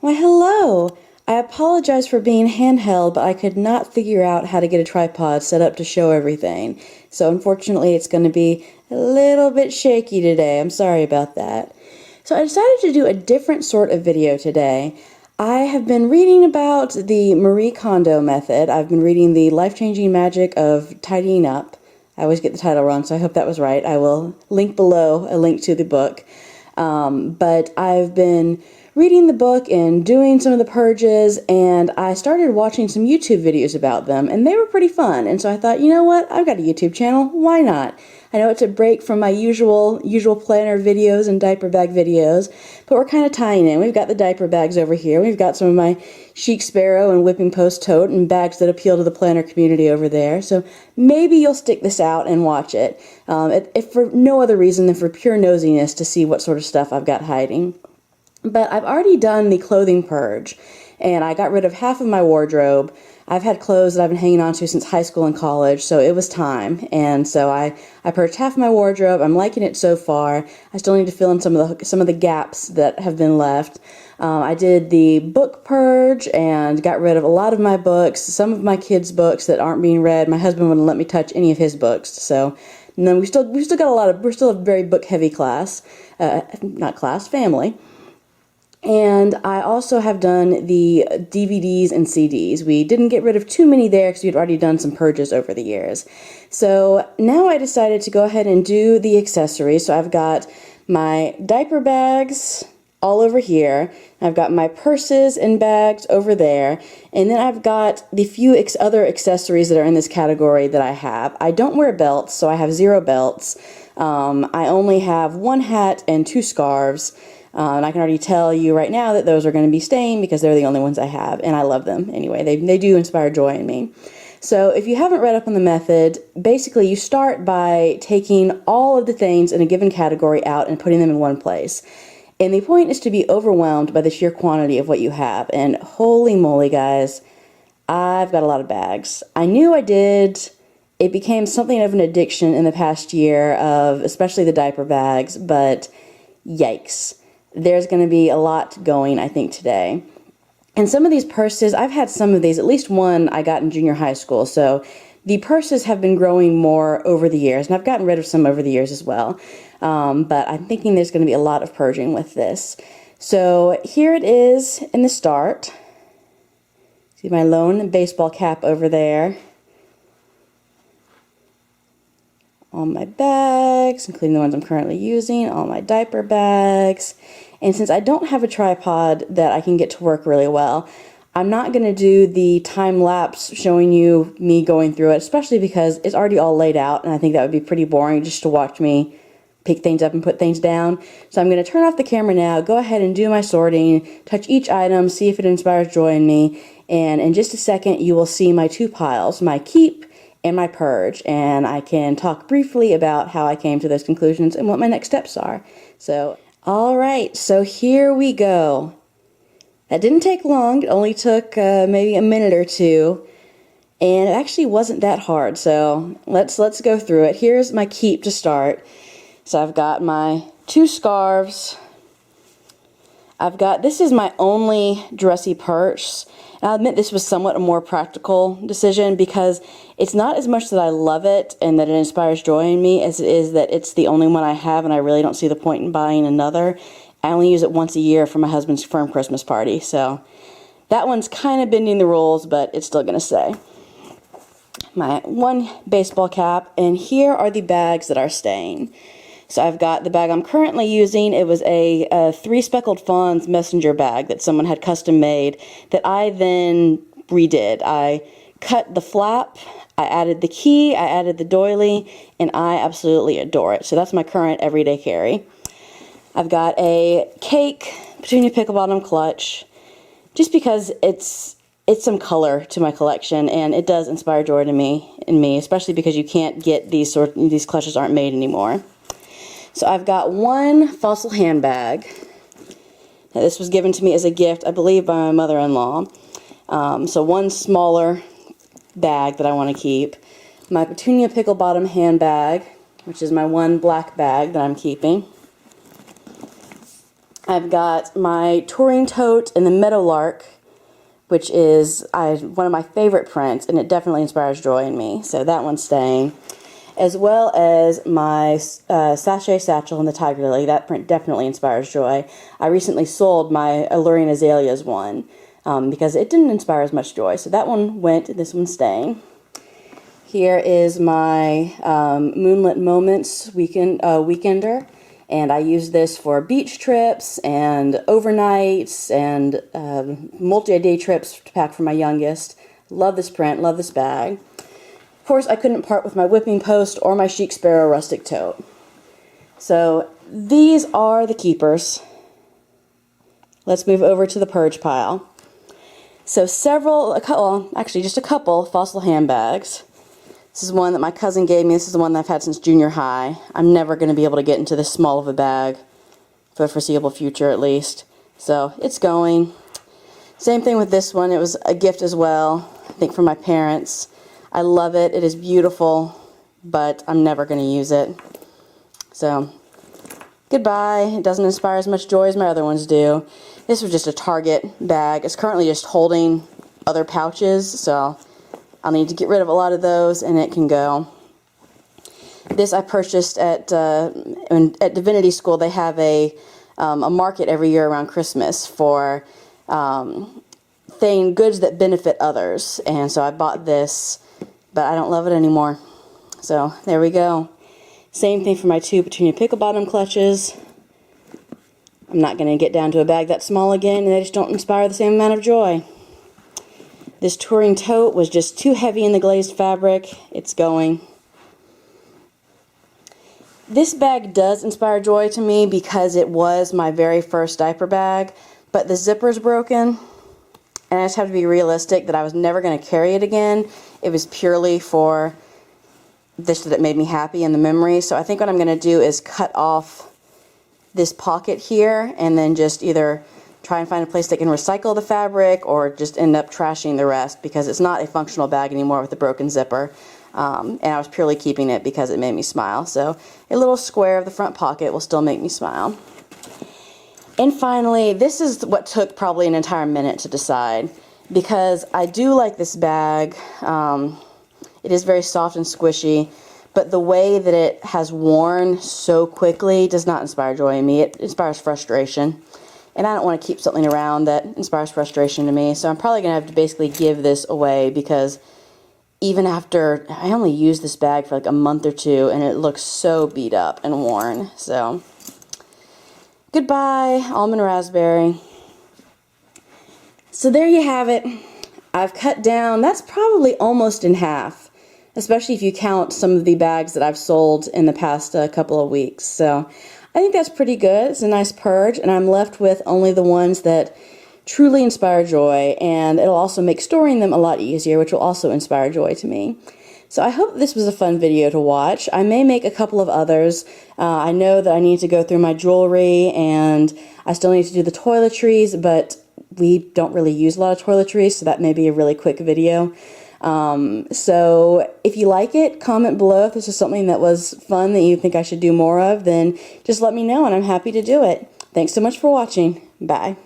Why, hello! I apologize for being handheld, but I could not figure out how to get a tripod set up to show everything. So unfortunately, it's going to be a little bit shaky today. I'm sorry about that. So I decided to do a different sort of video today. I have been reading about the Marie Kondo method. I've been reading The Life-Changing Magic of Tidying Up. I always get the title wrong, so I hope that was right. I will link below a link to the book. But I've been reading the book and doing some of the purges, and I started watching some YouTube videos about them, and they were pretty fun. And so I thought, you know what? I've got a YouTube channel. Why not? I know it's a break from my usual planner videos and diaper bag videos, but we're kind of tying in. We've got the diaper bags over here. We've got some of my Chic Sparrow and Whipping Post tote and bags that appeal to the planner community over there. So maybe you'll stick this out and watch it, if for no other reason than for pure nosiness to see what sort of stuff I've got hiding. But I've already done the clothing purge, and I got rid of half of my wardrobe. I've had clothes that I've been hanging on to since high school and college, so it was time. And so I purged half of my wardrobe. I'm liking it so far. I still need to fill in some of the gaps that have been left. I did the book purge and got rid of a lot of my books, some of my kids' books that aren't being read. My husband wouldn't let me touch any of his books, so. And then we're still a very book heavy class, family. And I also have done the DVDs and CDs. We didn't get rid of too many there because we'd already done some purges over the years. So now I decided to go ahead and do the accessories. So I've got my diaper bags all over here. I've got my purses and bags over there. And then I've got the few other accessories that are in this category that I have. I don't wear belts, so I have 0 belts. I only have 1 hat and 2 scarves. And I can already tell you right now that those are going to be staying because they're the only ones I have, and I love them anyway. They do inspire joy in me. So if you haven't read up on the method, basically you start by taking all of the things in a given category out and putting them in one place. And the point is to be overwhelmed by the sheer quantity of what you have. And holy moly, guys, I've got a lot of bags. I knew I did. It became something of an addiction in the past year, of especially the diaper bags, but yikes. There's going to be a lot going, I think, today. And some of these purses, I've had some of these, at least one I got in junior high school, so the purses have been growing more over the years, and I've gotten rid of some over the years as well. But I'm thinking there's going to be a lot of purging with this. So here it is in the start. See my lone baseball cap over there. All my bags, including the ones I'm currently using, all my diaper bags. And since I don't have a tripod that I can get to work really well, I'm not going to do the time lapse showing you me going through it, especially because it's already all laid out, and I think that would be pretty boring just to watch me pick things up and put things down. So I'm going to turn off the camera now, go ahead and do my sorting, touch each item, see if it inspires joy in me, and in just a second you will see my 2 piles, my keep and my purge, and I can talk briefly about how I came to those conclusions and what my next steps are. So, alright, so here we go. That didn't take long. It only took maybe a minute or two, and it actually wasn't that hard, so let's go through it. Here's my keep to start. So I've got my 2 scarves. This is my only dressy purse. I'll admit this was somewhat a more practical decision because it's not as much that I love it and that it inspires joy in me as it is that it's the only one I have and I really don't see the point in buying another. I only use it once a year for my husband's firm Christmas party, so that one's kind of bending the rules, but it's still going to stay. My 1 baseball cap, and here are the bags that are staying. So I've got the bag I'm currently using. It was a 3 speckled fawns messenger bag that someone had custom made that I then redid. I cut the flap, I added the key, I added the doily, and I absolutely adore it. So that's my current everyday carry. I've got a cake petunia pickle bottom clutch, just because it's some color to my collection, and it does inspire joy in me, especially because you can't get these clutches aren't made anymore. So I've got 1 fossil handbag. Now, this was given to me as a gift, I believe, by my mother-in-law. So 1 smaller bag that I want to keep. My petunia pickle bottom handbag, which is my 1 black bag that I'm keeping. I've got my touring tote in the Meadowlark, which is one of my favorite prints, and it definitely inspires joy in me. So that one's staying. As well as my sachet satchel in the Tiger Lily. That print definitely inspires joy. I recently sold my Alluring Azaleas one because it didn't inspire as much joy. So that one went, this one's staying. Here is my Moonlit Moments Weekender. And I use this for beach trips and overnights and multi-day trips to pack for my youngest. Love this print, love this bag. Of course, I couldn't part with my whipping post or my Chic Sparrow rustic tote. So these are the keepers. Let's move over to the purge pile. So actually just a couple fossil handbags. This is one that my cousin gave me. This is the one that I've had since junior high. I'm never going to be able to get into this small of a bag for the foreseeable future at least. So it's going. Same thing with this one. It was a gift as well, I think from my parents. I love it. It is beautiful, but I'm never going to use it. So goodbye. It doesn't inspire as much joy as my other ones do. This was just a Target bag. It's currently just holding other pouches, so I'll need to get rid of a lot of those, and it can go. This I purchased at Divinity School. They have a market every year around Christmas for goods that benefit others, and so I bought this, but I don't love it anymore. So there we go. Same thing for my two Petunia Pickle Bottom clutches. I'm not going to get down to a bag that small again, and they just don't inspire the same amount of joy. This touring tote was just too heavy in the glazed fabric. It's going. This bag does inspire joy to me because it was my very first diaper bag, but the zipper's broken, and I just have to be realistic that I was never going to carry it again. It was purely for this that it made me happy in the memory. So I think what I'm going to do is cut off this pocket here and then just either try and find a place that can recycle the fabric or just end up trashing the rest because it's not a functional bag anymore with the broken zipper. And I was purely keeping it because it made me smile. So a little square of the front pocket will still make me smile. And finally, this is what took probably an entire minute to decide because I do like this bag. It is very soft and squishy, but the way that it has worn so quickly does not inspire joy in me. It inspires frustration. And I don't want to keep something around that inspires frustration to me. So I'm probably going to have to basically give this away because even after, I only used this bag for like a month or two and it looks so beat up and worn. So goodbye, almond raspberry. So there you have it. I've cut down, that's probably almost in half, especially if you count some of the bags that I've sold in the past couple of weeks. So I think that's pretty good. It's a nice purge, and I'm left with only the ones that truly inspire joy, and it'll also make storing them a lot easier, which will also inspire joy to me. So I hope this was a fun video to watch. I may make a couple of others. I know that I need to go through my jewelry, and I still need to do the toiletries, but we don't really use a lot of toiletries, so that may be a really quick video. So if you like it, comment below if this is something that was fun that you think I should do more of, then just let me know and I'm happy to do it. Thanks so much for watching. Bye.